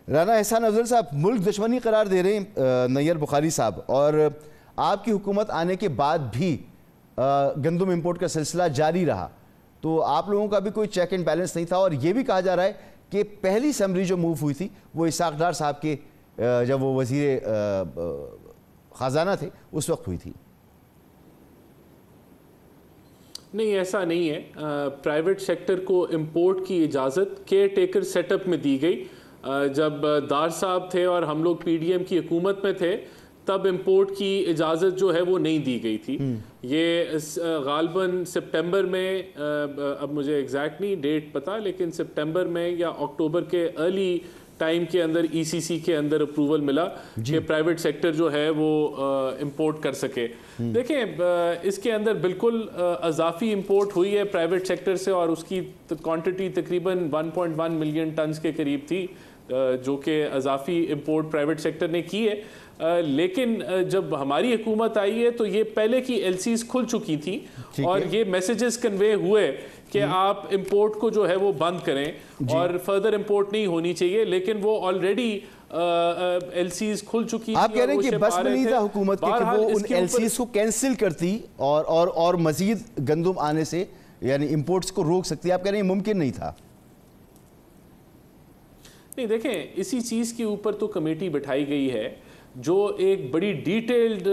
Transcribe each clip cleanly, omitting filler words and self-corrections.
رانا احسان افضل صاحب ملک دشمنی قرار دے رہے ہیں نیئر بخاری صاحب، اور آپ کی حکومت آنے کے بعد بھی گندم امپورٹ کا سلسلہ جاری رہا، تو آپ لوگوں کا بھی کوئی چیک اینڈ بیلنس نہیں تھا، اور یہ بھی کہا جا رہا ہے کہ پہلی سمری جو موو ہوئی تھی وہ اسحاق ڈار صاحب کے جب وہ وزیر خزانہ تھے اس وقت ہوئی تھی۔ نہیں، ایسا نہیں ہے۔ پرائیویٹ سیکٹر کو امپورٹ کی اجازت کیئر ٹیکر سیٹ اپ میں دی گئی۔ جب دار صاحب تھے اور ہم لوگ پی ڈی ایم کی حکومت میں تھے تب امپورٹ کی اجازت جو ہے وہ نہیں دی گئی تھی۔ یہ غالباً سپٹمبر میں، اب مجھے ایگزیکٹ نہیں ڈیٹ پتا، لیکن سپٹمبر میں یا اکتوبر کے ارلی ٹائم کے اندر ای سی سی کے اندر اپروول ملا کہ پرائیویٹ سیکٹر جو ہے وہ امپورٹ کر سکے۔ دیکھیں، اس کے اندر بالکل اضافی امپورٹ ہوئی ہے پرائیویٹ سیکٹر سے، اور اس کی کوانٹٹی تقریباً 1.1 ملین ٹنز کے قریب تھی جو کہ اضافی امپورٹ پرائیویٹ سیکٹر نے کی ہے۔ لیکن جب ہماری حکومت آئی ہے تو یہ پہلے کی ایل سیز کھل چکی تھی اور یہ میسیجز کنوے ہوئے کہ آپ امپورٹ کو جو ہے وہ بند کریں اور فردر امپورٹ نہیں ہونی چاہیے، لیکن وہ آلریڈی ایل سیز کھل چکی تھی۔ آپ کہہ رہے ہیں کہ بس میں نہیں تھا حکومت کے کہ وہ ان ایل سیز کو کینسل کرتی اور مزید گندم آنے سے یعنی امپورٹس کو روک سکتی، آپ کہہ رہے ہیں ممکن نہیں تھا؟ نہیں، دیکھیں، اسی چیز کے اوپر تو کمیٹی بٹھائی گئی ہے جو ایک بڑی ڈیٹیلڈ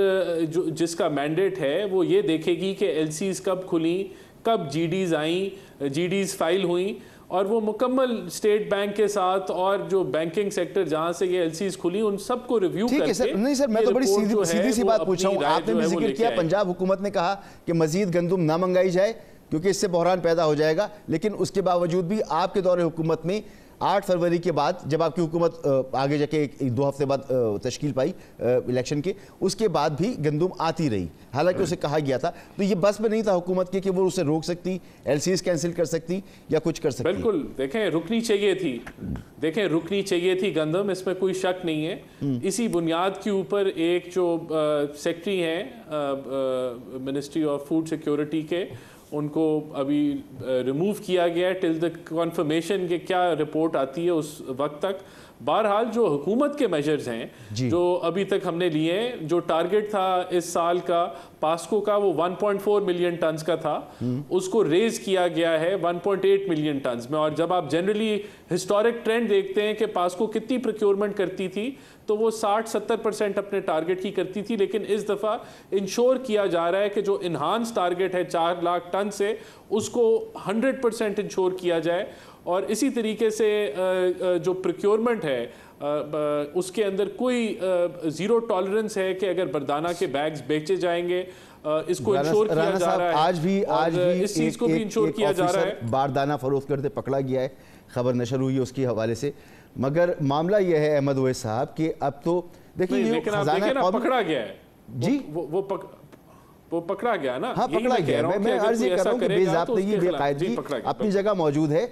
جس کا مینڈیٹ ہے وہ یہ دیکھے گی کہ ایل سیز کب کھلیں، کب جی ڈیز آئیں، جی ڈیز فائل ہوئیں، اور وہ مکمل اسٹیٹ بینک کے ساتھ اور جو بینکنگ سیکٹر جہاں سے یہ ایل سیز کھلی ان سب کو ریویو کر کے۔ نہیں سر، میں تو بڑی سیدھی سی بات پوچھ رہا ہوں۔ آپ نے بھی ذکر کیا پنجاب حکومت نے کہا کہ مزید گندم نہ منگائی جائے کیونکہ اس سے بحران پیدا ہو جائے گا، لیکن اس کے باوجود بھی آپ کے دور حکومت میں 8 فروری کے بعد جب آپ کی حکومت آگے جا کے 2 ہفتے بعد تشکیل پائی الیکشن کے، اس کے بعد بھی گندم آتی رہی، حالانکہ اسے کہا گیا تھا۔ تو یہ بس میں نہیں تھا حکومت کے کہ وہ اسے روک سکتی، ایل سیز کینسل کر سکتی یا کچھ کر سکتی؟ بالکل، دیکھیں رکنی چاہیے تھی، رکنی چاہیے تھی گندم، اس میں کوئی شک نہیں ہے۔ اسی بنیاد کے اوپر ایک جو سیکٹری ہیں منسٹری آف فوڈ سیکیورٹی کے، ان کو ابھی ریموو کیا گیا ہے ٹل دا کنفرمیشن کہ کیا رپورٹ آتی ہے اس وقت تک۔ بہرحال جو حکومت کے میجرز ہیں جو ابھی تک ہم نے لیے ہیں، جو ٹارگٹ تھا اس سال کا پاسکو کا وہ 1.4 ملین ٹنز کا تھا، اس کو ریز کیا گیا ہے 1.8 ملین ٹنز میں۔ اور جب آپ جنرلی ہسٹورک ٹرینڈ دیکھتے ہیں کہ پاسکو کتنی پروکیورمنٹ کرتی تھی تو وہ 60-70% اپنے ٹارگٹ کی کرتی تھی، لیکن اس دفعہ انشور کیا جا رہا ہے کہ جو انہانس ٹارگٹ ہے 4 لاکھ ٹن سے اس کو 100% انشور کیا جائے۔ اور اسی طریقے سے جو پروکیورمنٹ ہے اس کے اندر کوئی زیرو ٹالرنس ہے کہ اگر بردانہ کے بیگز بیچے جائیں گے اس کو انشور کیا جا رہا ہے، آج بھی اس چیز کو بھی انشور کیا جا رہا ہے۔ باردانہ فروخت کرتے پکڑا گیا ہے، خبر نشر ہوئی ہے اس کے حوالے سے، مگر معاملہ یہ ہے احمد اویس صاحب کہ اب تو دیکھیں لیکن آپ دیکھیں نا پکڑا گیا ہے جی، وہ پکڑا گیا نا، ہاں پکڑا گیا ہے۔ میں عرض یہ کر رہا ہوں کہ بے ضابطگی بے قاعدگی اپنی جگہ موجود ہے۔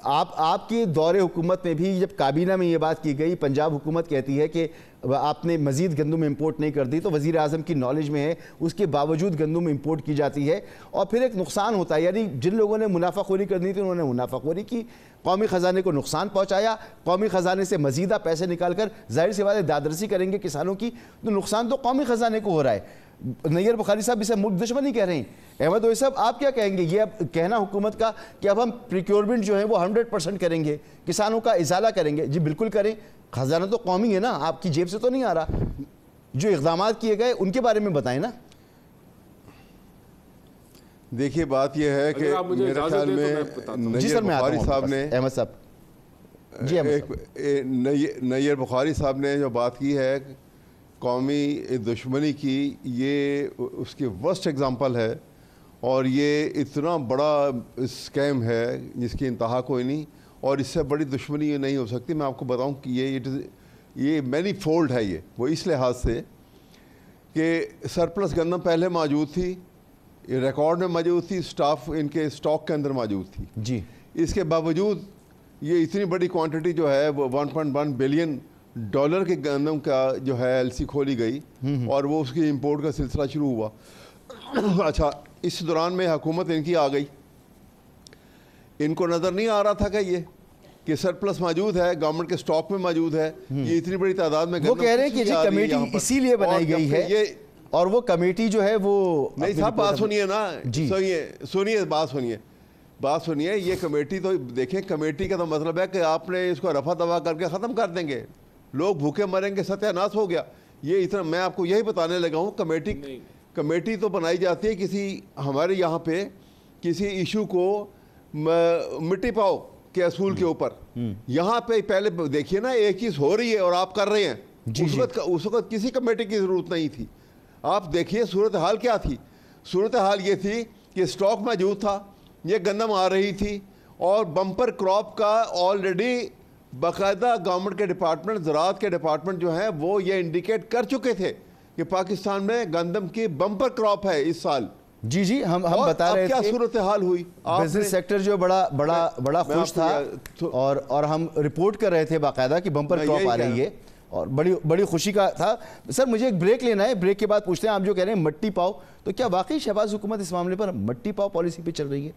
آپ کے دور حکومت میں بھی جب کابینہ میں یہ بات کی گئی، پنجاب حکومت کہتی ہے کہ آپ نے مزید گندم امپورٹ نہیں کر دی، تو وزیر اعظم کی نالج میں ہے، اس کے باوجود گندم امپورٹ کی جاتی ہے اور پھر ایک نقصان ہوتا ہے۔ یعنی جن لوگوں نے منافع خوری کرنی تھی انہوں نے منافع خوری کی، قومی خزانے کو نقصان پہنچایا، قومی خزانے سے مزیدہ پیسے نکال کر ظاہر سی بات ہے دادرسی کریں گے کسانوں کی، تو نقصان تو قومی خزانے کو ہو رہا ہے۔ نیئر بخاری صاحب اسے ملک دشمنی کہہ رہے ہیں، احمد اویس صاحب آپ کیا کہیں گے؟ یہ اب کہنا حکومت کا کہ اب ہم پریکیورمنٹ جو ہے وہ 100% کریں گے، کسانوں کا ازالہ کریں گے، جی بالکل کریں، خزانہ تو قومی ہے نا، آپ کی جیب سے تو نہیں آ رہا، جو اقدامات کیے گئے ان کے بارے میں بتائیں نا۔ دیکھیے بات یہ ہے کہ میرے خیال میں بخاری صاحب نے، احمد صاحب جی، نیئر بخاری صاحب نے جو بات کی ہے قومی دشمنی کی، یہ اس کی ورسٹ ایگزامپل ہے، اور یہ اتنا بڑا اسکیم ہے جس کی انتہا کوئی نہیں، اور اس سے بڑی دشمنی یہ نہیں ہو سکتی۔ میں آپ کو بتاؤں کہ یہ مینی فولڈ ہے، وہ اس لحاظ سے کہ سرپلس گندم پہلے موجود تھی، ریکارڈ میں موجود تھی، اسٹاف ان کے اسٹاک کے اندر موجود تھی جی، اس کے باوجود یہ اتنی بڑی کوانٹٹی جو ہے وہ 1.1 بلین ڈالر کے گندم کا جو ہے ایل سی کھولی گئی اور وہ اس کی امپورٹ کا سلسلہ شروع ہوا۔ اچھا، اس دوران میں حکومت ان کی آ گئی، ان کو نظر نہیں آ رہا تھا کہ کہ سرپلس موجود ہے، گورنمنٹ کے سٹاک میں موجود ہے، یہ اتنی بڑی تعداد میں وہ کہہ رہے ہیں کہ جی کمیٹی اسی لیے بنائی گئی ہے، اور وہ کمیٹی جو ہے وہ نہیں صاحب بات سنیے نا، سنیے بات سنیے، یہ کمیٹی تو دیکھیں، کمیٹی کا تو مطلب ہے کہ آپ نے اس کو رفع دفع کر کے ختم کر دیں گے، لوگ بھوکے مریں گے، ستیہ ناش ہو گیا، یہ اتنا میں آپ کو یہی بتانے لگا ہوں۔ کمیٹی تو بنائی جاتی ہے کسی ہمارے یہاں پہ کسی ایشو کو مٹی پاؤ کے اصول کے اوپر، یہاں پہ پہلے دیکھیے نا ایک چیز ہو رہی ہے اور آپ کر رہے ہیں، اس وقت کسی کمیٹی کی ضرورت نہیں تھی۔ آپ دیکھیے صورتحال کیا تھی، صورتحال یہ تھی کہ سٹاک موجود تھا، یہ گندم آ رہی تھی، اور بمپر کراپ کا آلریڈی باقاعدہ گورنمنٹ کے ڈپارٹمنٹ، زراعت کے ڈپارٹمنٹ جو ہیں وہ یہ انڈیکیٹ کر چکے تھے کہ پاکستان میں گندم کی بمپر کراپ ہے اس سال۔ جی ہم بتا رہے تھے کیا صورتحال ہوئی، بزنس سیکٹر جو بڑا خوش تھا، اور ہم رپورٹ کر رہے تھے باقاعدہ کہ بمپر کراپ آ رہی ہے، اور بڑی خوشی کا تھا۔ سر مجھے ایک بریک لینا ہے، بریک کے بعد پوچھتے ہیں، آپ جو کہہ رہے ہیں مٹی پاؤ، تو کیا واقعی شہباز حکومت اس معاملے پر مٹی پاؤ پالیسی پہ چل رہی ہے؟